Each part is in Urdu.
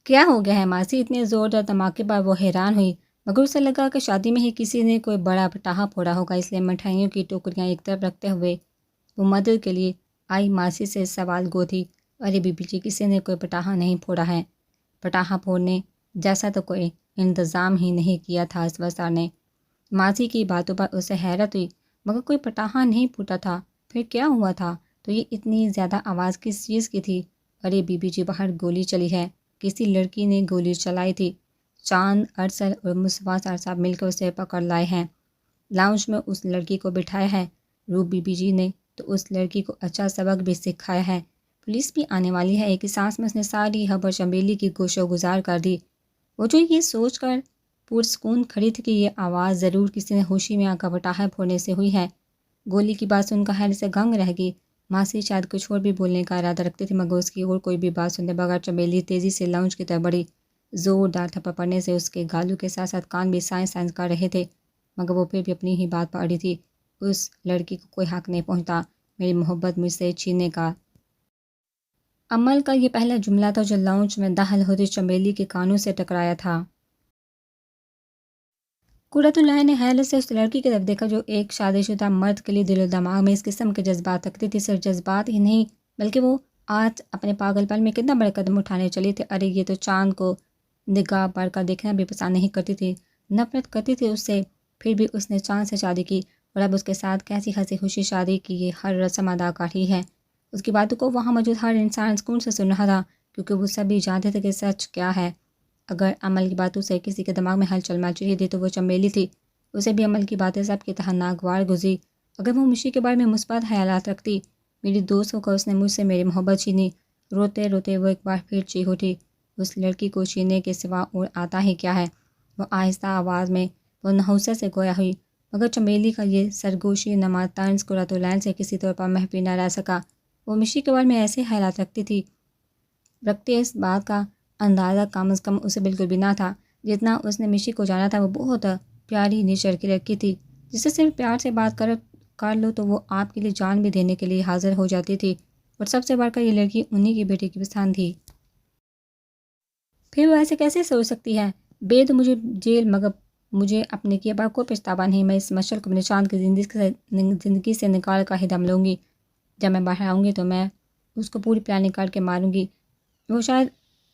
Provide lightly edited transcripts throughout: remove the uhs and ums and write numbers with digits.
کیا ہو گیا ہے ماسی؟ اتنے زوردار دھماکے پر وہ حیران ہوئی، مگر اسے لگا کہ شادی میں ہی کسی نے کوئی بڑا پٹاخہ پھوڑا ہوگا، اس لیے مٹھائیوں کی ٹوکریاں ایک طرف رکھتے ہوئے وہ مدد کے لیے آئی ماسی سے سوال گو تھی۔ ارے بی بی جی، کسی نے کوئی پٹاخہ نہیں پھوڑا ہے، پٹاخہ پھوڑنے جیسا تو کوئی انتظام ہی نہیں کیا تھا اسور نے۔ ماسی کی باتوں پر اسے حیرت ہوئی، مگر کوئی پٹاخہ نہیں پھوٹا تھا، پھر کیا ہوا تھا؟ تو یہ اتنی زیادہ آواز کس چیز کی تھی؟ ارے بی بی جی، باہر گولی چلی ہے، کسی لڑکی نے گولی چلائی تھی، چاند، ارسل اور مصطفیٰ سر صاحب مل کر اسے پکڑ لائے ہیں، لاؤنج میں اس لڑکی کو بٹھایا ہے، روپ بی بی جی نے تو اس لڑکی کو اچھا سبق بھی سکھایا ہے، پولیس بھی آنے والی ہے۔ ایک ہی سانس میں اس نے ساری خبر چنبیلی کی گوش و گزار کر دی۔ وہ جو یہ سوچ کر پرسکون کھڑی تھی کہ یہ آواز ضرور کسی نے ہوشی میں آ کر پٹاخہ پھوڑنے سے ہوئی ہے۔ گولی کی بات سن کر حیرت سے گنگ رہ گئی۔ ماسی شاید کچھ اور بھی بولنے کا ارادہ رکھتی تھی، مگر اس کی اور کوئی بھی بات سنتے بغیر چنبیلی تیزی سے لاؤنج کی طرف بڑھی۔ زوردار تھپڑ پڑنے سے اس کے گالوں کے ساتھ ساتھ کان بھی سائنس کر رہے تھے، مگر وہ پھر بھی اپنی ہی بات پر اڑی تھی۔ اس لڑکی کو کوئی حق نہیں پہنچتا میری محبت مجھ سے چھیننے کا۔ عمل کا یہ پہلا جملہ تھا جو لاؤنج میں داخل ہوتی چنبیلی کے کانوں سے ٹکرایا تھا۔ قرۃ العین نے حیرت سے اس لڑکی کی طرف دیکھا جو ایک شادی شدہ مرد کے لیے دل و دماغ میں اس قسم کے جذبات رکھتی تھی۔ صرف جذبات ہی نہیں بلکہ وہ آج اپنے پاگل پن میں کتنا بڑا قدم اٹھانے چلی تھی۔ ارے یہ تو چاند کو نگاہ بڑھ کر دیکھنا بھی پسند نہیں کرتی تھی، نفرت کرتی تھی اس سے، پھر بھی اس نے چاند سے شادی کی اور اب اس کے ساتھ کیسی ہنسی خوشی شادی کی یہ ہر رسم ادا کر رہی ہے۔ اس کی باتوں کو وہاں موجود ہر انسان سکون سے سن رہا تھا، کیونکہ وہ سبھی جانتے تھے کہ سچ کیا ہے۔ اگر عمل کی باتوں سے کسی کے دماغ میں ہلچل مچ رہی تھی تو وہ چنبیلی تھی۔ اسے بھی عمل کی باتیں سب کی طرح ناگوار گزری۔ اگر وہ مشی کے بارے میں مثبت خیالات رکھتی، میری دوست ہو کر اس نے مجھ سے میری محبت چھینی۔ روتے روتے وہ ایک بار پھر چیخ اٹھی۔ اس لڑکی کو چھیننے کے سوا اور آتا ہی کیا ہے؟ وہ آہستہ آواز میں وہ نحوست سے گویا ہوئی، مگر چنبیلی کا یہ سرگوشی نما طنز قرۃ العین سے کسی طور پر محفی نہ رہ سکا۔ وہ مشی کے بارے میں ایسے خیالات رکھتے اس بات کا اندازہ کم از کم اسے بالکل بھی نہ تھا۔ جتنا اس نے مشی کو جانا تھا وہ بہت پیاری نیچر کی لڑکی تھی، جسے صرف پیار سے بات کر لو تو وہ آپ کے لیے جان بھی دینے کے لیے حاضر ہو جاتی تھی، اور سب سے بڑھ کر یہ لڑکی انہی کی بیٹی کی پسند تھی۔ پھر وہ ایسے کیسے سوچ سکتی ہے؟ بے تو مجھے جیل، مگر مجھے اپنے کیے پر کوئی پچھتاوا نہیں۔ میں اس مشعل کو اپنے چاند کی زندگی سے نکال کر ہی دم لوں گی۔ جب میں باہر آؤں گی تو میں اس کو پوری پلاننگ کر کے ماروں گی۔ وہ شاید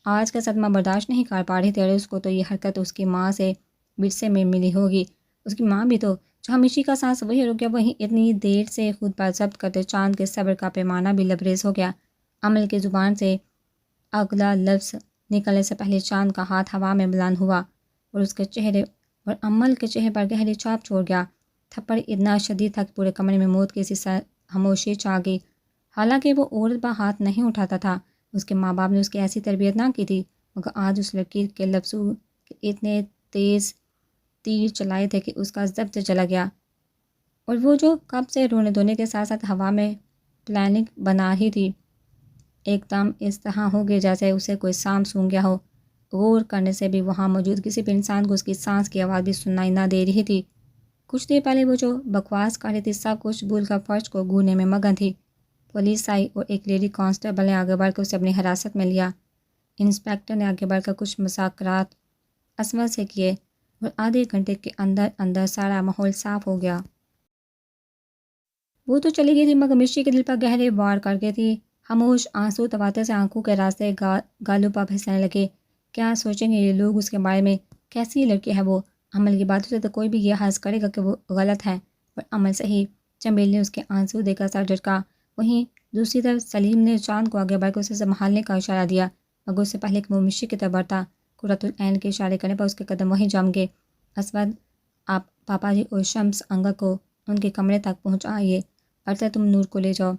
آج کا صدمہ برداشت نہیں کر پا رہی تھی، اور اس کو تو یہ حرکت اس کی ماں سے ورثے میں ملی ہوگی۔ اس کی ماں بھی تو جہاں مشی کا سانس وہی رک گیا، وہیں اتنی دیر سے خود پر ضبط کرتے چاند کے صبر کا پیمانہ بھی لبریز ہو گیا۔ عمل کی زبان سے اگلا لفظ نکلنے سے پہلے چاند کا ہاتھ ہوا میں بلند ہوا اور اس کے چہرے اور عمل کے چہرے پر گہری چھاپ چھوڑ گیا۔ تھپڑ اتنا شدید تھا کہ پورے کمرے میں موت کی سی خاموشی چھا گئی۔ حالانکہ وہ عورت پر ہاتھ نہیں اٹھاتا تھا، اس کے ماں باپ نے اس کی ایسی تربیت نہ کی تھی، مگر آج اس لڑکی کے لفظوں اتنے تیز تیر چلائے تھے کہ اس کا ضبط چلا گیا، اور وہ جو کب سے رونے دھونے کے ساتھ ساتھ ہوا میں پلاننگ بنا رہی تھی، ایک دم اس طرح ہو گیا جیسے اسے کوئی سانپ سونگھ گیا ہو۔ غور کرنے سے بھی وہاں موجود کسی بھی انسان کو اس کی سانس کی آواز بھی سنائی نہ دے رہی تھی۔ کچھ دیر پہلے وہ جو بکواس کر رہی تھی سب کچھ بھول کر فرش کو گھورنے میں مگن تھی۔ پولیس آئی اور ایک لیڈی کانسٹیبل نے آگے بڑھ کر اسے اپنی حراست میں لیا۔ انسپکٹر نے آگے بڑھ کر کچھ مذاکرات اسود سے کیے اور آدھے گھنٹے کے اندر اندر سارا ماحول صاف ہو گیا۔ وہ تو چلی گئی تھی، مگر مشی کے دل پر گہرے وار کر گئی تھی۔ خاموش آنسو تواتر سے آنکھوں کے راستے گالوں پر پھسلنے لگے۔ کیا سوچیں گے یہ لوگ اس کے بارے میں؟ کیسی لڑکی ہے وہ؟ عمل کی باتوں سے تو کوئی بھی یہ حس کرے گا کہ وہ غلط ہے، اور عمل صحیح۔ چنبیل نے اس کے آنسو دیکھ کر سر جھٹکا۔ وہیں دوسری طرف سلیم نے چاند کو آگے بڑھ کر اسے سنبھالنے کا اشارہ دیا، مگر اس سے پہلے کہ وہ مشی کی طرف بڑھتا، قرۃ العین کے اشارے کرنے پر اس کے قدم وہیں جم گئے۔ اسود، آپ پاپا جی اور شمس انگا کو ان کے کمرے تک پہنچائیے، ارسل تم نور کو لے جاؤ۔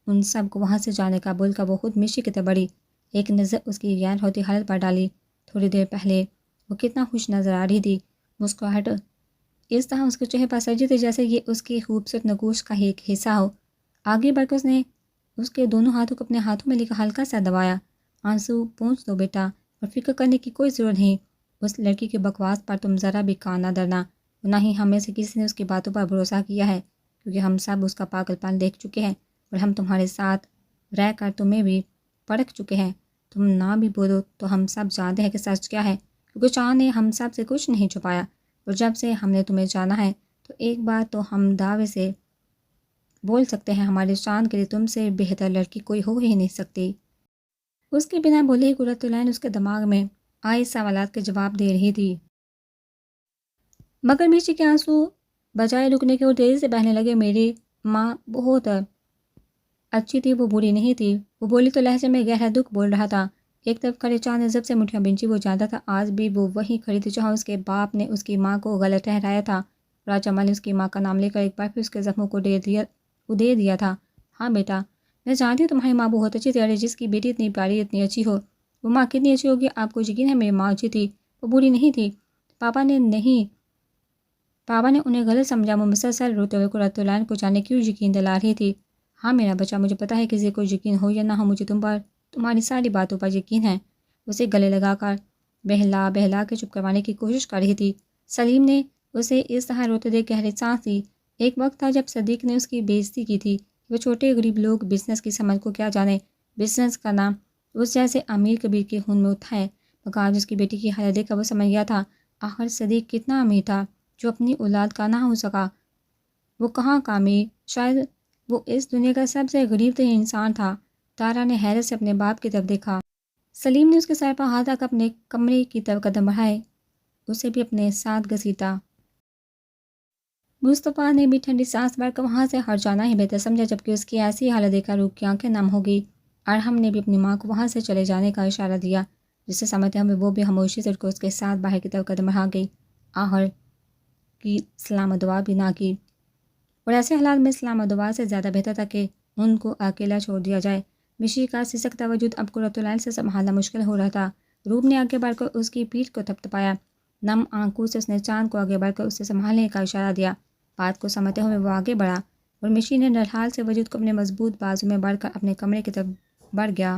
ان سب کو وہاں سے جانے کا بول کر وہ خود مشی کی طرف بڑھی، ایک نظر اس کی غیر ہوتی حالت پر ڈالی۔ تھوڑی دیر پہلے وہ کتنا خوش نظر آ رہی تھی، مسکراہٹ اس طرح اس کے چہرے پر سجی تھی جیسے یہ اس کی خوبصورت نگوش کا ہی ایک حصہ ہو۔ آگے بڑھ کر اس نے اس کے دونوں ہاتھوں کو اپنے ہاتھوں میں لے کر ہلکا سا دبایا۔ آنسو پونچھ دو بیٹا، اور فکر کرنے کی کوئی ضرورت نہیں۔ اس لڑکی کے بکواس پر تم ذرا بھی کان نہ دھرنا، نہ ہی ہم میں سے کسی نے اس کی باتوں پر بھروسہ کیا ہے، کیونکہ ہم سب اس کا پاگل پن دیکھ چکے ہیں، اور ہم تمہارے ساتھ رہ کر تمہیں بھی پرکھ چکے ہیں۔ تم نہ بھی بولو تو ہم سب جانتے ہیں کہ سچ کیا ہے، کیونکہ چاند نے ہم سب سے کچھ نہیں چھپایا، اور جب سے ہم نے تمہیں جانا ہے تو ایک بات تو ہم دعوے سے بول سکتے ہیں، ہمارے چاند کے لیے تم سے بہتر لڑکی کوئی ہو ہی نہیں سکتی۔ اس کے بنا بولے ہی قرۃ العین اس کے دماغ میں آئے سوالات کے جواب دے رہی تھی، مگر میشی کے آنسو بجائے رکنے کے وہ تیزی سے بہنے لگے۔ میری ماں بہت اچھی تھی، وہ بری نہیں تھی، وہ بولی تو لہجے میں گہرا دکھ بول رہا تھا۔ ایک طرف کھڑے چاند نے جب سے مٹھیاں بنچی وہ جانتا تھا آج بھی وہ وہیں کھڑی تھی جہاں اس کے باپ نے اس کی ماں کو غلط ٹھہرایا تھا۔ راجہ مال نے اس کی ماں کا نام لے کر ایک بار پھر اس کے زخموں کو دے دیا تھا۔ ہاں بیٹا، میں جانتی ہوں تمہاری ماں بہت اچھی تھی، اور جس کی بیٹی اتنی پیاری اتنی اچھی ہو، وہ ماں کتنی اچھی ہوگی آپ کو یقین ہے؟ میری ماں اچھی تھی، وہ بری نہیں تھی۔ پاپا نے انہیں غلط سمجھا۔ وہ مسلسل روتے ہوئے قرۃ العین کو جانے کیوں یقین دلا رہی تھی۔ ہاں میرا بچہ، مجھے پتا ہے کسی کو یقین ہو یا نہ ہو، مجھے تمہاری ساری باتوں پر یقین ہے۔ اسے گلے لگا کر بہلا کے چپ کروانے کی کوشش کر رہی تھی۔ سلیم نے اسے اس طرح روتے دیکھ گہری سانس لی۔ ایک وقت تھا جب صدیق نے اس کی بےعزتی کی تھی کہ وہ چھوٹے غریب لوگ بزنس کی سمجھ کو کیا جانے، بزنس کرنا اس جیسے امیر کبیر کے خون میں اٹھا ہے، مگر آج اس کی بیٹی کی حالت دیکھ کر وہ سمجھ گیا تھا آخر صدیق کتنا امیر تھا جو اپنی اولاد کا نہ ہو سکا۔ وہ کہاں کا امیر، شاید وہ اس دنیا کا سب سے غریب ترین انسان تھا۔ تارا نے حیرت سے اپنے باپ کی طرف دیکھا۔ سلیم نے اس کے سر پر ہاتھ رکھ اپنے کمرے کی طرف قدم بڑھائے، اسے بھی اپنے ساتھ گھسیٹا۔ مصطفیٰ نے بھی ٹھنڈی سانس بھر کر وہاں سے ہٹ جانا ہی بہتر سمجھا، جبکہ اس کی ایسی حالت دیکھ کر روح کی آنکھیں نم ہو گئی۔ ارحم نے بھی اپنی ماں کو وہاں سے چلے جانے کا اشارہ دیا، جسے سمجھتے ہوئے وہ بھی خاموشی سے اس کے ساتھ باہر کی طرف قدم بڑھا گئی۔ آخر کی سلام و دعا بھی نہ کی، اور ایسے حالات میں سلام و دعا سے زیادہ بہتر تھا کہ ان کو اکیلا چھوڑ دیا جائے۔ مشی کا سسکتا وجود اب قرۃ العین سے سنبھالنا مشکل ہو رہا تھا۔ روپ نے آگے بڑھ کر اس کی پیٹھ کو تھپتھپایا، نم آنکھوں سے اس نے چاند کو آگے بڑھ کر اسے سنبھالنے کا اشارہ دیا۔ بات کو سمجھتے ہوئے وہ آگے بڑھا، اور مشی نے نرحال سے وجود کو اپنے مضبوط بازو میں بڑھ کر اپنے کمرے کی طرف بڑھ گیا۔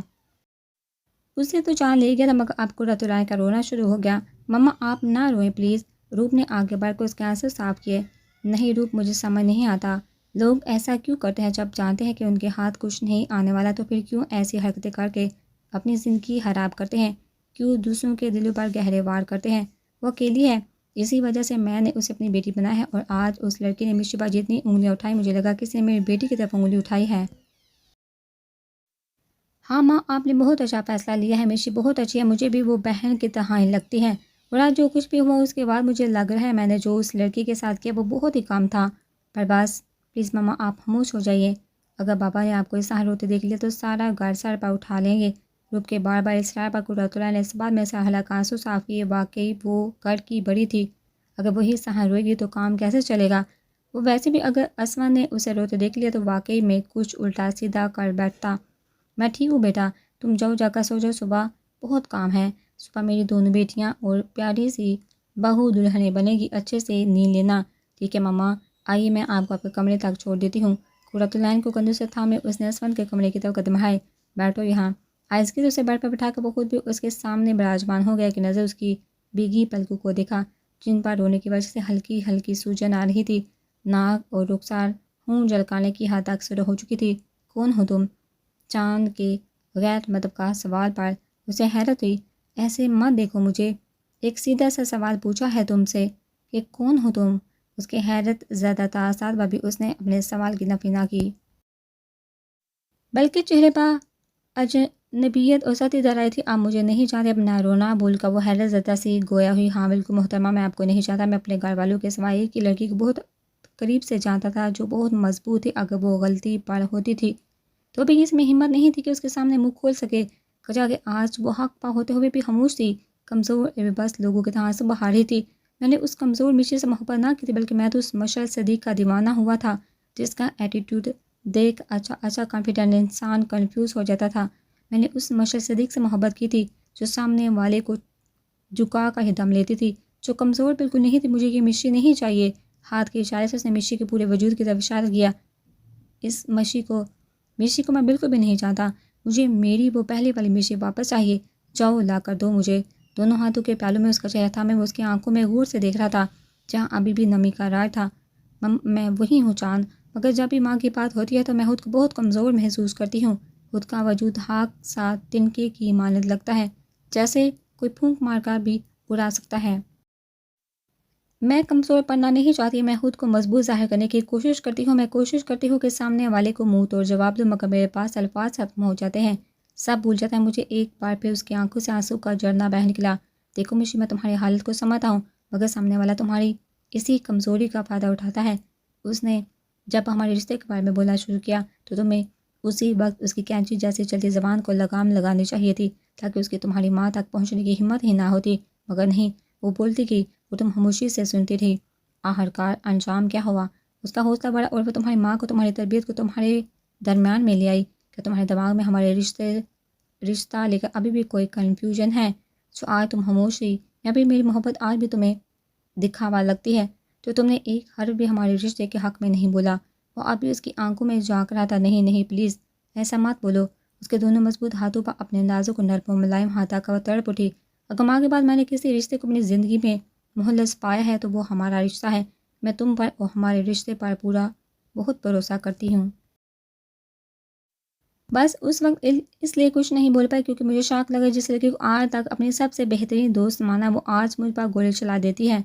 اسے تو جان لے گیا تھا، مگر اب قرۃ العین کا رونا شروع ہو گیا۔ مما آپ نہ روئیں پلیز، روپ نے آگے بڑھ کر اس کے آنسو صاف کیے۔ نہیں روپ، مجھے سمجھ نہیں آتا لوگ ایسا کیوں کرتے ہیں، جب جانتے ہیں کہ ان کے ہاتھ کچھ نہیں آنے والا تو پھر کیوں ایسی حرکتیں کر کے اپنی زندگی خراب کرتے ہیں، کیوں دوسروں کے دلوں پر گہرے وار کرتے ہیں۔ وہ اکیلی ہے، اسی وجہ سے میں نے اسے اپنی بیٹی بنایا ہے، اور آج اس لڑکی نے مجھ پر جتنی انگلیاں اٹھائی مجھے لگا کسی نے میری بیٹی کی طرف انگلی اٹھائی ہے۔ ہاں ماں، آپ نے بہت اچھا فیصلہ لیا ہے، مشی بہت اچھی ہے، مجھے بھی وہ بہن کی طرح ہی لگتی ہے، اور آج جو کچھ بھی ہوا اس کے بعد مجھے لگ رہا ہے میں نے جو اس لڑکی کے ساتھ کیا وہ بہت ہی کام تھا۔ پر بس پلیز مما آپ خاموش ہو جائیے، اگر بابا نے آپ کو اس طرح روتے دیکھ لیا تو سارا گھر سر پر اٹھا لیں گے۔ روپ کے بار بار اصرار پر قرۃ العین نے اس بات میں سے ہلاک آنسو صاف کیے، واقعی وہ گھر کی بڑی تھی، اگر وہی اس طرح روئے گی تو کام کیسے چلے گا۔ وہ ویسے بھی اگر اسما نے اسے روتے دیکھ لیا تو واقعی میں کچھ الٹا سیدھا کر بیٹھتا۔ میں ٹھیک ہوں بیٹا، تم جاؤ، جا کر سو جاؤ، صبح بہت کام ہے، صبح میری دونوں بیٹیاں اور پیاری سی بہو دلہنیں بنے گی، اچھے سے نیند لینا۔ ٹھیک ہے مما، آئیے میں آپ کو آپ کے کمرے تک چھوڑ دیتی ہوں۔ قرۃ العین کو کندھوں سے تھامے اس نے اسفند کے کمرے کی طرف قدم بڑھائے۔ بیٹھو یہاں۔ آہستگی سے اسے بیڈ پر بٹھا کر وہ خود بھی اس کے سامنے براجمان ہو گیا کہ نظر اس کی بھیگی پلکوں کو دیکھا، جن پر رونے کی وجہ سے ہلکی ہلکی سوجن آ رہی تھی۔ ناک اور رخسار خون جھلکانے کی حد تک شروع ہو چکی تھی۔ کون ہو تم؟ چاند کے غیر مطلب کا سوال پر اسے حیرت ہوئی۔ ایسے مت دیکھو مجھے، ایک سیدھا سا سوال پوچھا ہے تم سے کہ کون ہو تم؟ اس کے حیرت زدہ تاثرات پر بھی اس نے اپنے سوال کی نفی نہ کی، بلکہ چہرے پر اجنبیت اور سطحی در آئی تھی۔ آپ مجھے نہیں چاہتے؟ اپنا رونا بول کر وہ حیرت زدہ سی گویا ہوئی، ہاں بالکل محترمہ، میں آپ کو نہیں چاہتا، میں اپنے گھر والوں کے سوائے ایک ہی لڑکی کو بہت قریب سے جانتا تھا جو بہت مضبوط تھی، اگر وہ غلطی پر ہوتی تھی تو بھی اس میں ہمت نہیں تھی کہ اس کے سامنے منہ کھول سکے، کجا کہ آج وہ حق پا ہوتے ہوئے بھی خاموش تھی، کمزور بس لوگوں کے طرح سے بہا رہی تھی۔ میں نے اس کمزور مشی سے محبت نہ کی تھی، بلکہ میں تو اس مشعل صدیق کا دیوانہ ہوا تھا جس کا ایٹیٹیوڈ دیکھ اچھا کانفیڈنٹ انسان کنفیوز ہو جاتا تھا۔ میں نے اس مشعل صدیق سے محبت کی تھی جو سامنے والے کو جھکا کر ہی دم لیتی تھی، جو کمزور بالکل نہیں تھی۔ مجھے یہ مشی نہیں چاہیے۔ ہاتھ کے اشارے سے اس نے مشی کے پورے وجود کی طرف اشارہ کیا۔ اس مشی کو میں بالکل بھی نہیں چاہتا، مجھے میری وہ پہلے والی مشی واپس چاہیے، جاؤ لا کر دو مجھے۔ دونوں ہاتھوں کے پیالوں میں اس کا چہرہ تھا، میں وہ اس کی آنکھوں میں غور سے دیکھ رہا تھا جہاں ابھی بھی نمی کا راج تھا۔ میں وہی ہوں چاند، مگر جب بھی ماں کی بات ہوتی ہے تو میں خود کو بہت کمزور محسوس کرتی ہوں، خود کا وجود ہاک ساتھ تنکے کی مانند لگتا ہے، جیسے کوئی پھونک مار کر بھی اڑا سکتا ہے۔ میں کمزور پڑنا نہیں چاہتی، میں خود کو مضبوط ظاہر کرنے کی کوشش کرتی ہوں، میں کوشش کرتی ہوں کہ سامنے والے کو منہ توڑ جواب دوں، مگر میرے پاس الفاظ ختم ہو جاتے ہیں، سب بھول جاتا ہے مجھے۔ ایک بار پھر اس کی آنکھوں سے آنسو کا جھرنا بہہ نکلا۔ دیکھو مشی، میں تمہاری حالت کو سمجھتا ہوں، مگر سامنے والا تمہاری اسی کمزوری کا فائدہ اٹھاتا ہے۔ اس نے جب ہمارے رشتے کے بارے میں بولنا شروع کیا تو تمہیں اسی وقت اس کی کینچی جیسی چلتی زبان کو لگام لگانی چاہیے تھی، تاکہ اس کی تمہاری ماں تک پہنچنے کی ہمت ہی نہ ہوتی، مگر نہیں، وہ بولتی گئی، وہ تم خاموشی سے سنتی تھی۔ آخرکار انجام کیا ہوا؟ اس کا حوصلہ بڑھا اور وہ تمہاری ماں کو، تمہاری تربیت کو تمہارے درمیان میں لے آئی۔ کہ تمہارے دماغ میں ہمارے رشتہ لے کر ابھی بھی کوئی کنفیوژن ہے؟ جو آج تم خاموش ہوئی، یا بھی میری محبت آج بھی تمہیں دکھاوا لگتی ہے؟ تو تم نے ایک حرف بھی ہمارے رشتے کے حق میں نہیں بولا۔ وہ اب بھی اس کی آنکھوں میں جھانک رہا تھا۔ نہیں نہیں پلیز ایسا مت بولو۔ اس کے دونوں مضبوط ہاتھوں پر اپنے نازک و نرم و ملائم ہاتھ کا وہ تڑپ اٹھی۔ اگر ماں کے بعد میں نے کسی رشتے کو اپنی زندگی میں مخلص پایا ہے تو وہ ہمارا رشتہ ہے۔ میں تم پر اور ہمارے رشتے پر بہت بھروسہ کرتی ہوں۔ بس اس وقت اس لیے کچھ نہیں بول پائی کیونکہ مجھے شاک لگا جس لڑکی کو آج تک اپنی سب سے بہترین دوست مانا، وہ آج مجھ پر گولی چلا دیتی ہے۔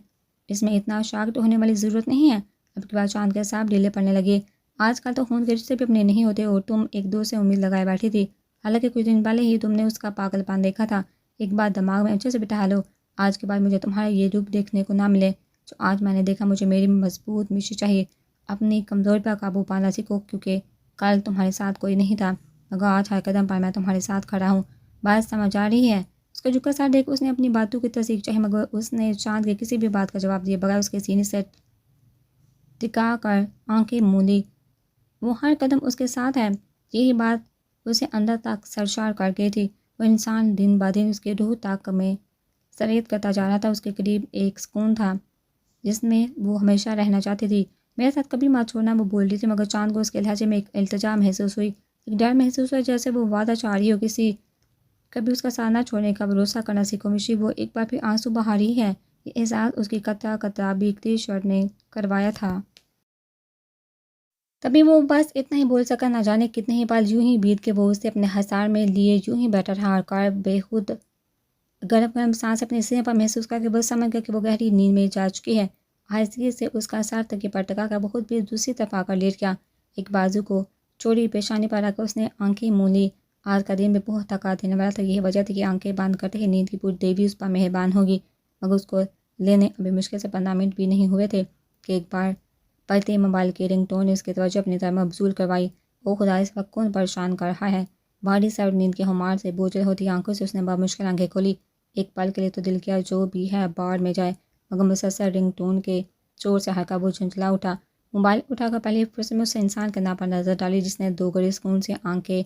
اس میں اتنا شاکڈ ہونے والی ضرورت نہیں ہے۔ اب کی بار چاند کے ساتھ ڈھیلے پڑنے لگے۔ آج کل تو خون کے رشتے بھی اپنے نہیں ہوتے اور تم ایک دوسرے سے امید لگائے بیٹھی تھی، حالانکہ کچھ دن پہلے ہی تم نے اس کا پاگل پان دیکھا تھا۔ ایک بات دماغ میں اچھے سے بٹھا لو، آج کے بعد مجھے تمہارا یہ روپ دیکھنے کو نہ ملے جو آج میں نے دیکھا۔ مجھے میری مضبوط مشی چاہیے۔ اپنی کمزوری پر قابو پانا سیکھو، کیونکہ کل تمہارے ساتھ کوئی نہیں تھا، مگر آج ہر قدم پر میں تمہارے ساتھ کھڑا ہوں۔ بات سمجھ آ رہی ہے؟ اس کا جھکا سر دیکھ اس نے اپنی باتوں کی تصدیق چاہی، مگر اس نے چاند کے کسی بھی بات کا جواب دیے بغیر اس کے سینے سے ٹکا کر آنکھیں موندی۔ وہ ہر قدم اس کے ساتھ ہے، یہی بات اسے اندر تک سرشار کر گئی تھی۔ وہ انسان دن بہ دن اس کے روح تک میں سریت کرتا جا رہا تھا۔ اس کے قریب ایک سکون تھا جس میں وہ ہمیشہ رہنا چاہتی تھی۔ میرے ساتھ کبھی مت چھوڑنا، وہ بول رہی تھی، مگر چاند کو اس کے لہجے میں ایک التجا محسوس ہوئی، ایک ڈر محسوس ہوا، جیسے وہ وعدہ چاہ رہی ہو کبھی اس کا ساتھ نہ چھوڑنے کا بھروسہ کرنا سیکھو مشی۔ وہ ایک بار پھر آنسو بہا رہی ہے، یہ احساس اس کی قطرہ قطرہ بھیگتی شرٹ نے کروایا تھا۔ تبھی وہ بس اتنا ہی بول سکا۔ نہ جانے کتنے ہی پل یوں ہی بیت کے وہ اسے اپنے حصار میں لیے یوں ہی بیٹھا رہا، اور کار بے خود گرم گرم سانس اپنے سینے پر محسوس کر کے وہ سمجھ گیا کہ وہ گہری نیند میں جا چکی ہے۔ آہستگی سے اس کا سر تکیے پر ٹکا کر وہ خود بھی دوسری طرف آ کر لیٹ گیا۔ ایک بازو کو چوڑی پیشانی پر رکھ کر اس نے آنکھیں مون لی۔ آج کا دن بھی بہت تھکا دینے والا تھا، یہی وجہ تھی کہ آنکھیں بند کرتے ہی نیند کی پوری دیوی اس پر مہربان ہوگی، مگر اس کو لینے ابھی مشکل سے 15 منٹ بھی نہیں ہوئے تھے کہ ایک بار پلتے موبائل کی رنگ ٹون نے اس کی توجہ اپنی طرف مبذول کروائی۔ او خدا، اس وقت کون پریشان کر رہا ہے؟ بھاری سر نیند کے خمار سے بوجھل ہوتی آنکھوں سے اس نے بمشکل آنکھیں کھولی۔ ایک پل کے لیے تو دل کیا جو بھی ہے باڑ میں جائے، مگر مسلسل رنگ ٹون کے چور سے ہلکا وہ جھنجھلا اٹھا۔ موبائل اٹھا کر پہلے فرصت میں اس انسان کے نام پر نظر ڈالی جس نے 2 گھڑی سکون سے آنکھیں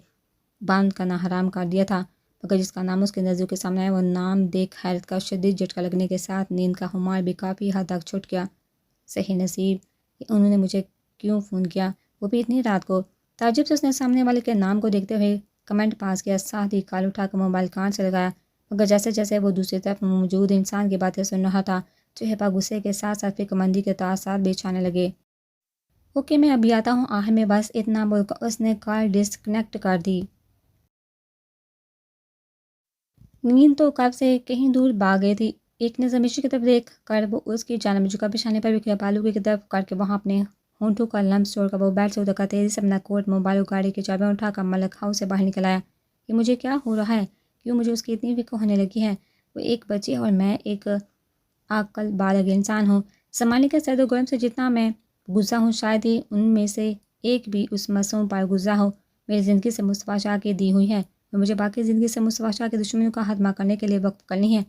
بند کرنا حرام کر دیا تھا، مگر جس کا نام اس کے نظروں کے سامنے آیا، وہ نام دیکھ حیرت کا شدید جھٹکا لگنے کے ساتھ نیند کا خمار بھی کافی حد تک چھٹ گیا۔ صحیح نصیب کہ انہوں نے مجھے کیوں فون کیا، وہ بھی اتنی رات کو؟ تعجب سے اس نے سامنے والے کے نام کو دیکھتے ہوئے کمنٹ پاس کیا، ساتھ ہی کال اٹھا کر موبائل کان سے لگایا، مگر جیسے جیسے وہ دوسری طرف موجود انسان کی باتیں سن رہا تھا، چہرے پر غصے کے ساتھ ساتھ فکرمندی کے تاثرات بھی چھانے لگے۔ اوکے میں ابھی آتا ہوں، آخر میں بس اتنا بول کر اس نے کال ڈسکنیکٹ کر دی۔ نیند تو کب سے کہیں دور بھاگ گئی تھی۔ ایک نظر مشی کی طرف دیکھ کر وہ اس کی جانب جھکا، پیشانی پر بکھرے بالوں کی طرف کر کے وہاں اپنے ہونٹوں کا لمس چھوڑ کر وہ بیڈ سے اتر کر تیزی سے اپنا کوٹ، موبائل اور گاڑی کی چابیاں اٹھا کر ملک ہاؤس سے باہر نکل آیا۔ یہ مجھے کیا ہو رہا ہے؟ کیوں مجھے اس کی اتنی فکر ہونے لگی ہے؟ وہ ایک بچی ہے اور میں ایک عاقل بالغ انسان ہوں۔ زمانے کے سرد و گرم سے جتنا میں گزرا ہوں، شاید ہی ان میں سے ایک بھی اس معصوم پر گزرا ہو۔ میری زندگی سے مصطفیٰ شاہ کی دی ہوئی ہے اور مجھے باقی زندگی سے مصطفیٰ شاہ کے دشمنوں کا خاتمہ کرنے کے لیے وقف کرنی ہے۔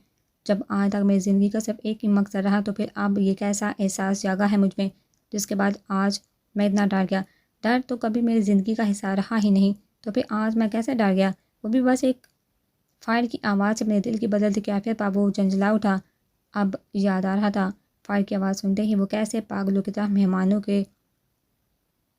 جب آج تک میری زندگی کا صرف ایک ہی مقصد رہا، تو پھر اب یہ کیسا احساس جاگا ہے مجھ میں، جس کے بعد آج میں اتنا ڈر گیا؟ ڈر تو کبھی میری زندگی کا حصہ رہا ہی نہیں، تو پھر آج میں کیسے ڈر گیا؟ وہ بھی بس ایک فائر کی آواز سے اپنے دل کی بدلتی کیفیت پر وہ جھنجھلا اٹھا۔ اب یاد آ رہا تھا، فائر کی آواز سنتے ہی وہ کیسے پاگلوں کی طرح مہمانوں کے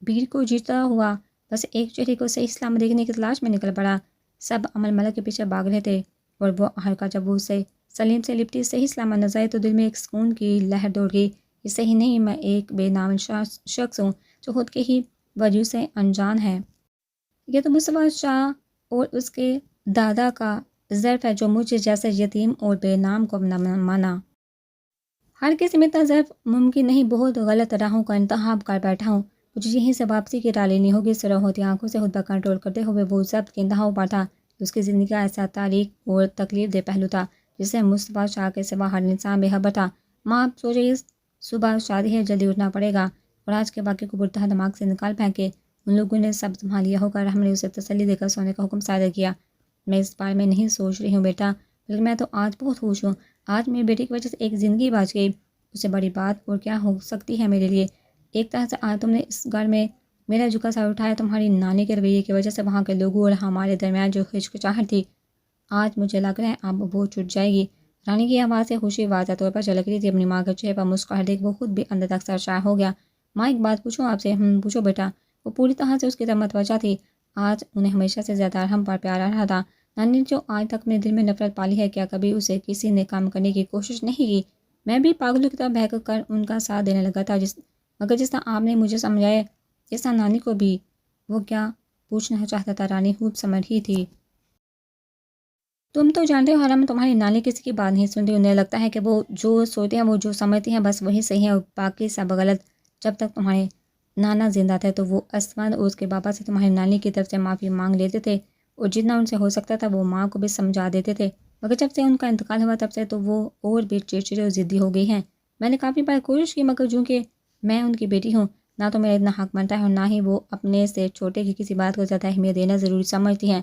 بھیڑ کو جیتتا ہوا بس ایک چہرے کو صحیح سلامت دیکھنے کی تلاش میں نکل پڑا۔ سب عمل ملک کے پیچھے بھاگ رہے تھے اور وہ ہلکا جب وہ اسے سلیم سے لپٹی صحیح سلامت نظر آئی تو دل میں ایک سکون کی لہر دوڑ گئی۔ یہ صحیح نہیں، میں ایک بے نام شخص ہوں جو خود کے ہی وجود سے انجان ہے۔ یہ تو مصطفیٰ شاہ اور اس کے دادا کا ظرف ہے جو مجھے جیسے یتیم اور بے نام کو مانا۔ ہر کسی میں اتنا ظرف ممکن نہیں، بہت غلط راہوں کا انتخاب کر بیٹھا ہوں، مجھے یہیں سے واپسی کی راہ لینی ہوگی۔ سرخ ہوتی آنکھوں سے خود پر کنٹرول کرتے ہوئے وہ ضبط کے انتہاؤں پر تھا کہ اس کی زندگی کا ایسا تاریک اور تکلیف دہ پہلو تھا جسے مصطفیٰ شاہ کے سوا ہر انسان بے خبر تھا۔ ماں آپ سو رہی، صبح شادی ہے، جلدی اٹھنا پڑے گا، اور آج کے واقعے کو پورتہ دماغ سے نکال پھینکے۔ ان لوگوں نے سب سنبھال لیا ہوگا۔ رحم نے اسے تسلی دے کر سونے کا حکم صادر کیا۔ میں اس بارے میں نہیں سوچ رہی ہوں بیٹا، بلکہ میں تو آج بہت خوش ہوں۔ آج میری بیٹی کی وجہ سے ایک زندگی بچ گئی، اس سے بڑی بات اور کیا ہو سکتی ہے میرے لیے۔ ایک طرح سے آج تم نے اس گھر میں میرا جھکا سر اٹھایا، تمہاری نانی کے رویے کی وجہ سے وہاں کے لوگوں اور ہمارے درمیان جو ہچکچاہٹ تھی، آج مجھے لگ رہا ہے اب وہ چھٹ جائے گی۔ رانی کی آواز سے خوشی واضح طور پر جھلک رہی تھی۔ اپنی ماں کے چہرے پر مسکراہٹ دیکھ وہ خود بھی اندر تک سرشار ہو گیا۔ ماں ایک بات پوچھوں آپ سے؟ پوچھو بیٹا۔ وہ پوری طرح سے اس کی طرف متوجہ تھی۔ آج انہیں ہمیشہ سے زیادہ ہم پر پیار آ رہا تھا۔ نانی نے جو آج تک میرے دل میں نفرت پالی ہے، کیا کبھی اسے کسی نے کم کرنے کی کوشش نہیں کی؟ میں بھی پاگلوں کی طرح بہک کر ان کا ساتھ دینے لگا تھا، مگر جس طرح آپ نے مجھے سمجھایا، جس طرح نانی کو بھی۔ وہ کیا پوچھنا چاہتا تھا رانی خوب سمجھ رہی تھی۔ تم تو جانتے ہو حرم، تمہاری نانی کسی کی بات نہیں سنتی، انہیں لگتا ہے کہ وہ جو سوچتے ہیں، وہ جو سمجھتی ہیں، بس وہی صحیح ہے اور باقی سب غلط۔ جب تک تمہارے نانا زندہ تھے تو وہ اسود اور اس کے بابا سے تمہاری نانی کی طرف سے معافی مانگ لیتے تھے، اور جتنا ان سے ہو سکتا تھا وہ ماں کو بھی سمجھا دیتے تھے، مگر جب سے ان کا انتقال ہوا تب سے تو وہ اور بھی چڑچڑے اور ضدی ہو گئی ہیں۔ میں نے کافی بار کوشش کی، مگر چونکہ میں ان کی بیٹی ہوں، نہ تو میرا اتنا حق بنتا ہے اور نہ ہی وہ اپنے سے چھوٹے کی کسی بات کو زیادہ اہمیت دینا ضروری سمجھتی ہیں،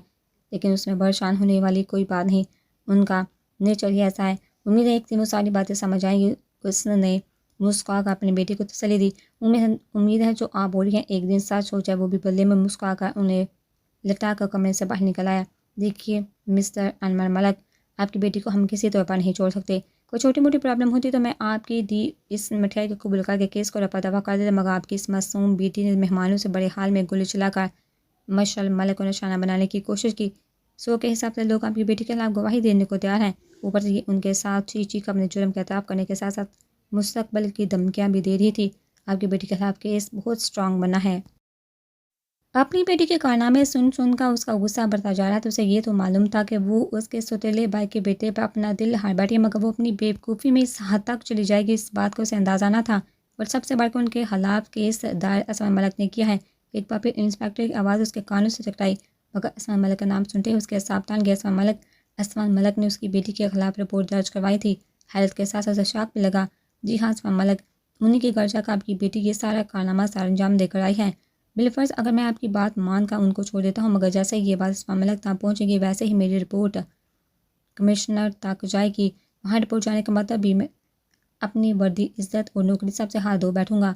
لیکن اس میں پریشان ہونے والی کوئی بات نہیں، ان کا نیچر ہی ایسا ہے۔ امید ہے ایک دن وہ ساری باتیں سمجھ آئیں گی۔ اس نے مسکرا کر اپنی بیٹی کو تسلی دی۔ امید ہے جو آپ بول رہی ہیں ایک دن سچ ہو جائے۔ وہ بھی بدلے میں مسکرا کر انہیں لٹا کر کمرے سے باہر نکل آیا۔ دیکھیے مسٹر انور ملک، آپ کی بیٹی کو ہم کسی طور پر نہیں چھوڑ سکتے۔ کوئی چھوٹی موٹی پرابلم ہوتی تو میں آپ کی دی اس مٹھائی کو قبول کر کے کیس کو رفع دفع کر دیتا، مگر آپ کی اس معصوم بیٹی نے مہمانوں سے بڑے حال میں گولی چلا کر مشعل ملک کو نشانہ بنانے کی کوشش کی۔ سو کے حساب سے لوگ آپ کی بیٹی کے خلاف گواہی دینے کو تیار ہیں، اوپر سے یہ ان کے ساتھ چیخ اپنے جرم کا اعتراف کرنے کے ساتھ ساتھ مستقبل کی دھمکیاں بھی دے رہی تھی۔ آپ کی بیٹی کے خلاف کیس بہت سٹرانگ بنا ہے۔ اپنی بیٹی کے کارنامے سن کر اس کا غصہ بڑھتا جا رہا تھا۔ اسے یہ تو معلوم تھا کہ وہ اس کے سوتیلے بھائی کے بیٹے پر اپنا دل ہار بیٹھی ہے، مگر وہ اپنی بیوقوفی میں اس حد تک چلی جائے گی، اس بات کو اسے اندازہ نہ تھا۔ اور سب سے بڑھ کر ان کے خلاف کیس دائر اسماء ملک نے کیا ہے۔ ایک بار پھر انسپکٹر کی آواز اس کے کانوں سے ٹکرائی، مگر اسماء ملک کا نام سنتے ہی اس کے اعصاب ٹل گئے۔ اسماء ملک نے اس کی بیٹی کے خلاف رپورٹ درج کروائی تھی۔ حیرت کے ساتھ اسے شاک بھی لگا۔ جی ہاں اسماء ملک، انہی کے گھر جا کر آپ کی بیٹی یہ سارا کارنامہ سر انجام دے کر آئی ہے۔ بالفرض اگر میں آپ کی بات مان کر ان کو چھوڑ دیتا ہوں، مگر جیسے ہی یہ بات اسماء ملک تک پہنچے گی ویسے ہی میری رپورٹ کمشنر تک جائے گی۔ وہاں رپورٹ جانے کا مطلب بھی میں اپنی وردی، عزت اور نوکری سب سے ہاتھ دھو بیٹھوں گا۔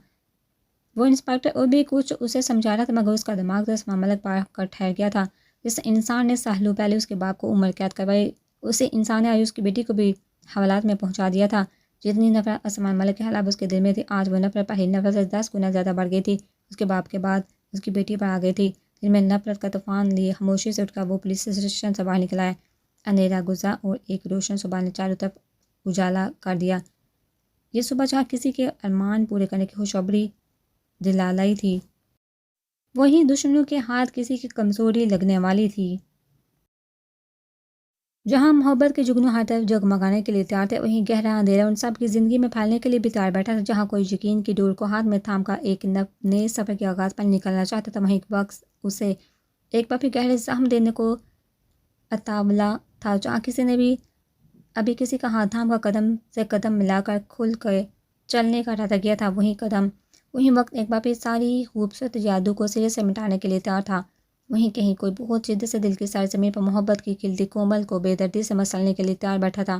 وہ انسپکٹر اور بھی کچھ اسے سمجھا رہا تھا، مگر اس کا دماغ تو اسماء ملک پر کر ٹھہر گیا تھا۔ جس انسان نے سالوں پہلے اس کے باپ کو عمر قید کروائی، اسی انسان نے آج اس کی بیٹی کو بھی حوالات میں پہنچا دیا تھا۔ جتنی نفرت اسماء ملک کے خلاف اس کے دل میں تھی، آج وہ نفرت پہلی نفرت سے 10 گنا زیادہ بڑھ گئی تھی۔ اس کے باپ کے بعد اس کی بیٹی پر آ گئی تھی۔ دل میں نفرت کا طوفان لیے خاموشی سے اٹھ کر وہ پولیس اسٹیشن سے باہر نکل آیا۔ اندھیرا گزرا اور ایک روشن صبح نے چاروں طرف اجالا کر دیا۔ یہ صبح جہاں کسی کے ارمان پورے کرنے کی خوشخبری دلا لائی تھی، وہیں دشمنوں کے ہاتھ کسی کی کمزوری لگنے والی تھی۔ جہاں محبت کے جگنو ہر طرف جگمگانے کے لیے تیار تھے، وہیں گہرا اندھیرا ان سب کی زندگی میں پھیلنے کے لیے بھی تیار بیٹھا تھا۔ جہاں کوئی یقین کی ڈور کو ہاتھ میں تھام کر ایک نئے سفر کے آغاز پر نکلنا چاہتا تھا، وہیں ایک وقت اسے ایک بار پھر گہرے زخم دینے کو اتاولا تھا۔ جہاں کسی نے بھی ابھی کسی کا ہاتھ تھام کر قدم سے قدم ملا کر کھل کے چلنے کا ارادہ کیا تھا، وہیں وقت ایک بار پھر ساری خوبصورت یادوں کو سرے سے مٹانے کے لیے تیار تھا۔ وہیں کہیں کوئی بہت شدت سے دل کی سرزمین پر محبت کی کھلتی کومل کو بے دردی سے مسلنے کے لیے تیار بیٹھا تھا۔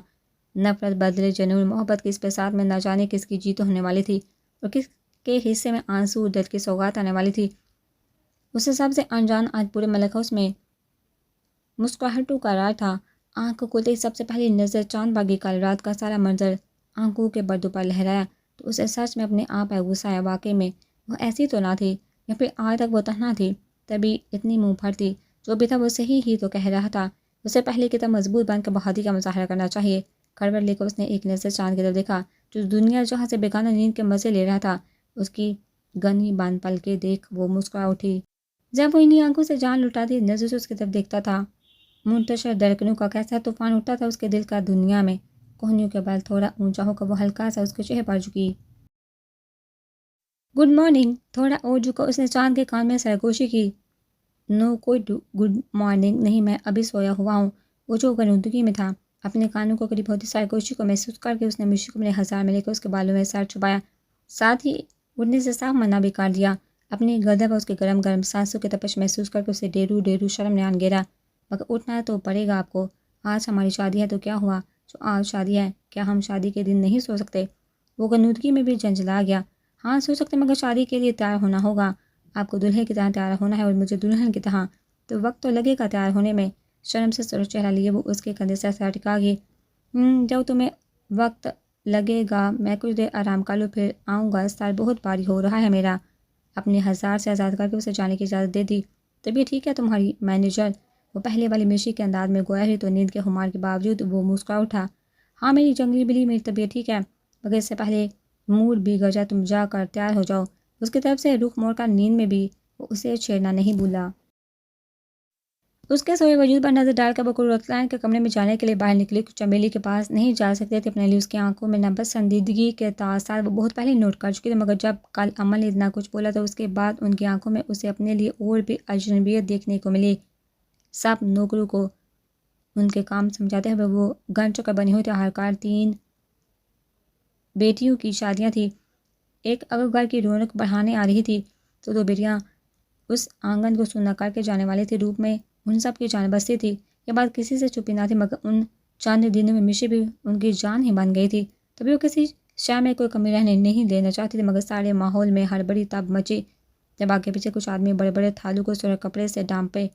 نفرت بدلے جنون محبت کی اس بساط میں نہ جانے کس کی جیت ہونے والی تھی اور کس کے حصے میں آنسو اور درد کی سوغات آنے والی تھی۔ اسے سب سے انجان آج پورے ملک ہاؤس میں مسکراہٹوں کا راج تھا۔ آنکھ کھلتے ہی سب سے پہلی نظر چاند پر گئی۔ کل رات کا سارا منظر آنکھوں کے پردوں پر لہرایا تو اسے سچ میں اپنے آپ پر غصہ آیا۔ واقعی میں وہ ایسی تو نہ تھی، یا پھر آج تک وہ تنہا تھی، تبھی اتنی منہ پھٹ تھی۔ جو بھی تھا وہ صحیح ہی تو کہہ رہا تھا۔ اسے پہلے کی طرح مضبوط بن کر بہادری کا مظاہرہ کرنا چاہیے۔ کروٹ لے کر اس نے ایک نظر چاند کی طرف دیکھا جو دنیا جہاں سے بیگانہ نیند کے مزے لے رہا تھا۔ اس کی گنی بند پلکیں دیکھ وہ مسکرا اٹھی۔ جب وہ انہیں آنکھوں سے جان لٹاتی نظر سے اس کی طرف دیکھتا تھا، منتشر دھڑکنوں کا کیسا طوفان اٹھتا تھا اس کے دل کا دنیا میں۔ کوہنیوں کے بال تھوڑا اونچا ہو کر وہ ہلکا سا اس کے چہرے پر جھکی۔ گڈ مارننگ، تھوڑا اور جھکا اس نے چاند کے کان میں سرگوشی کی۔ نو، کوئی گڈ مارننگ نہیں، میں ابھی سویا ہوا ہوں۔ وہ جو غنودگی میں تھا، اپنے کانوں کو قریب ہوتی سرگوشی کو محسوس کر کے اس نے مشی کو اپنے ہزار میں لے کر اس کے بالوں میں سر چھپایا، ساتھ ہی اٹھنے سے صاف منع بھی کر دیا۔ اپنی گردن پر اس کے گرم گرم سانسوں کی تپش محسوس کر کے اسے ڈیرو شرم نے آن گرا۔ مگر اٹھنا تو پڑے گا آپ کو، آج ہماری شادی ہے تو کیا ہوا جو آج شادی ہے، کیا ہم شادی کے دن نہیں سو سکتے؟ وہ غنودگی میں بھی جھنجھلا گیا۔ ہاں سو سکتے، مگر شادی کے لیے تیار ہونا ہوگا، آپ کو دلہے کی طرح تیار ہونا ہے اور مجھے دلہن کی طرح، تو وقت تو لگے گا تیار ہونے میں۔ شرم سے سر چہرہ لیے وہ اس کے کندھے سے ٹکا گئی۔ جب تمہیں وقت لگے گا، میں کچھ دیر آرام کر لوں پھر آؤں گا، سر بہت بھاری ہو رہا ہے میرا۔ اپنے ہزار سے آزاد کر کے اسے جانے کی اجازت دے دی۔ طبیعت ٹھیک ہے تمہاری مینیجر؟ وہ پہلے والی مشی کے انداز میں گویا ہی تو نیند کے خمار کے باوجود وہ مسکرا اٹھا۔ ہاں میری جنگلی بلی، میری طبیعت ٹھیک ہے، مگر اس سے پہلے موڈ بگڑ جائے تم جا کر تیار ہو جاؤ۔ اس کی طرف سے رخ موڑ کر نیند میں بھی وہ اسے چھیڑنا نہیں بھولا۔ اس کے سوئے وجود پر نظر ڈال کر وہ قرۃالعین کے کمرے میں جانے کے لیے باہر نکلی۔ کچھ چمیلی کے پاس نہیں جا سکتے تھے، اپنے لیے اس کی آنکھوں میں ناپسندیدگی کے تاثرات وہ بہت پہلے نوٹ کر چکی تھی، مگر جب کل امن نے اتنا کچھ بولا تو اس کے بعد ان کی آنکھوں میں اسے اپنے لیے اور بھی اجنبیت دیکھنے کو ملی۔ سب نوکروں کو ان کے کام سمجھاتے ہوئے وہ گن چکر بنی ہوئی تھی۔ آخرکار 3 بیٹیوں کی شادیاں تھیں، ایک اگر گھر کی رونق بڑھانے آ رہی تھی تو 2 بیٹیاں اس آنگن کو سونا کر کے جانے والی تھی۔ روپ میں ان سب کی جان بستی تھی، یہ بات کسی سے چھپی نہ تھی، مگر ان چند دنوں میں مشی بھی ان کی جان ہی بن گئی تھی۔ تبھی وہ کسی شے میں کوئی کمی رہنے نہیں دینا چاہتی تھی، مگر سارے ماحول میں ہڑبڑی تب مچی جب آگے پیچھے کچھ آدمی بڑے بڑے تھالوں کو سرخ کپڑے سے ڈھانپے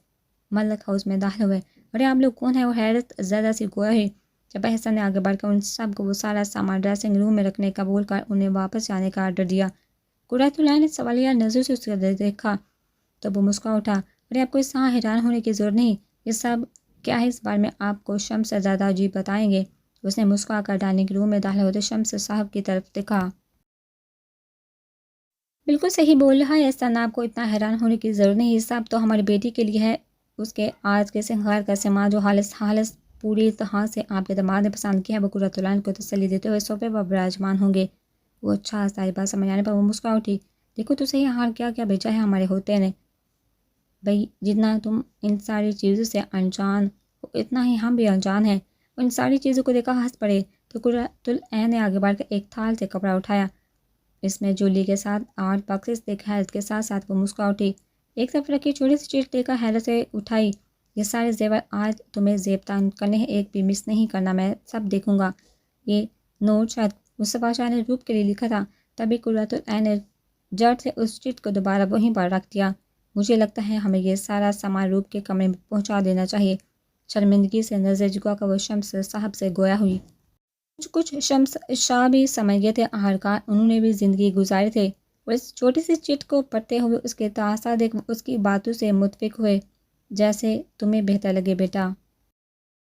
ملک ہاؤس میں داخل ہوئے۔ ارے آپ لوگ کون ہیں؟ وہ حیرت زدہ سی گویا ہے جب احسن نے آگے بڑھ کر ان سب کو وہ سارا سامان ڈریسنگ روم میں رکھنے کا بول کر انہیں واپس جانے کا آرڈر دیا۔ قرۃالعین نے سوالیہ نظر سے اس کو دیکھا تو وہ مسکرا اٹھا۔ ارے آپ کو اس طرح حیران ہونے کی ضرورت نہیں، یہ سب کیا ہے اس بارے میں آپ کو شمس زادہ جی بتائیں گے۔ اس نے مسکرا کر ڈائننگ روم میں داخل ہوتے شمس صاحب کی طرف دیکھا۔ بالکل صحیح بول رہا ہے احسن، آپ کو اتنا حیران ہونے کی ضرورت نہیں، یہ سب تو ہماری بیٹی کے لیے ہے، اس کے آج کے سنگار کا سامان جو خالص پوری طرح سے آپ کے دماغ نے پسند کیا ہے۔ وہ قرۃالعین کو تسلی دیتے ہوئے صوفے پر براجمان ہوں گے۔ وہ اچھا، ساری بات سمجھ آنے پر وہ مسکرا اٹھی۔ دیکھو تو صحیح حال کیا کیا بھیجا ہے ہمارے ہوتے نے بھئی، جتنا تم ان ساری چیزوں سے انجان ہو اتنا ہی ہم بھی انجان ہیں۔ وہ ان ساری چیزوں کو دیکھا ہنس پڑے تو قرۃالعین نے آگے بڑھ کر ایک تھال سے کپڑا اٹھایا، اس میں جولی کے ساتھ 8 باکسز دیکھ حیرت کے ساتھ ساتھ وہ مسکرا اٹھی۔ ایک طرف رکھی چھوٹی سی چیٹ لے کر حیرت سے اٹھائی۔ یہ سارے زیور آج تمہیں زیب تان کرنے ہیں، ایک بھی مس نہیں کرنا، میں سب دیکھوں گا۔ یہ نوٹ شاید مصطفیٰ شاہ نے روپ کے لیے لکھا تھا۔ تبھی قرۃالعین نے جٹ سے اس چٹ کو دوبارہ وہیں پر رکھ دیا۔ مجھے لگتا ہے ہمیں یہ سارا سامان روپ کے کمرے میں پہنچا دینا چاہیے۔ شرمندگی سے نظر جھکا کر وہ شمس صاحب سے گویا ہوئی۔ کچھ شمس شاہ بھی سمجھ گئے تھے، آخرکار انہوں نے بھی زندگی گزاری تھے، اور اس چھوٹی سی چٹ کو پڑھتے ہوئے اس کے تاثر دیکھ اس کی باتوں سے متفق ہوئے۔ جیسے تمہیں بہتر لگے بیٹا۔